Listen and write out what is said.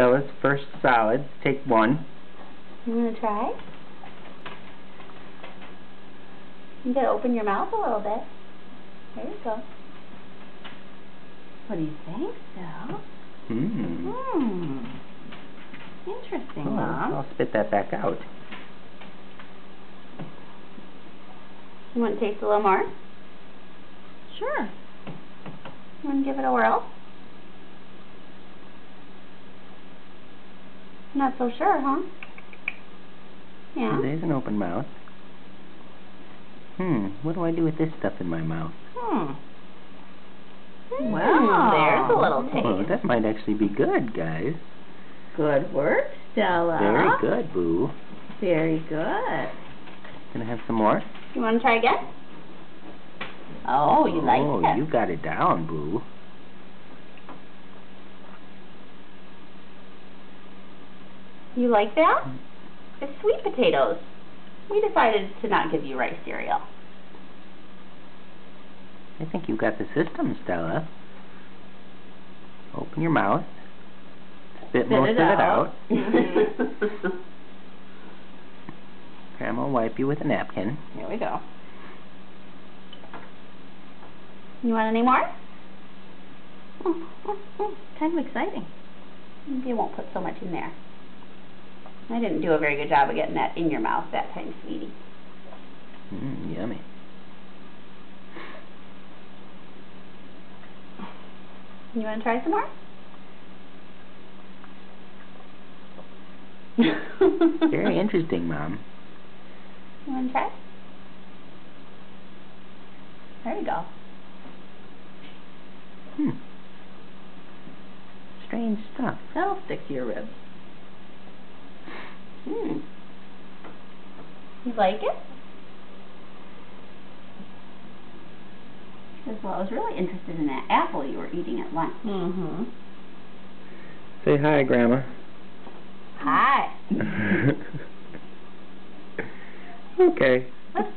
Stella's first solids. Take one. You want to try? You gotta open your mouth a little bit. There you go. What do you think, Stella? Interesting, Oh, Mom. I'll spit that back out. You want to taste a little more? Sure. You want to give it a whirl? Not so sure, huh? Yeah. There's an open mouth. What do I do with this stuff in my mouth? Wow, there's a little taste. Oh, that might actually be good, guys. Good work, Stella. Very good, Boo. Very good. Gonna have some more? You want to try again? Oh, you like Oh, it. you got it down, Boo. You like that? It's sweet potatoes. We decided to not give you rice cereal. I think you got the system, Stella. Open your mouth. Spit most of it out. Grandma will wipe you with a napkin. Here we go. You want any more? Kind of exciting. Maybe you won't put so much in there. I didn't do a very good job of getting that in your mouth that time, sweetie. Yummy. You want to try some more? Very interesting, Mom. You want to try? There you go. Strange stuff. That'll stick to your ribs. You like it? Because, well, I was really interested in that apple you were eating at lunch. Say hi, Grandma. Hi. Okay. Let's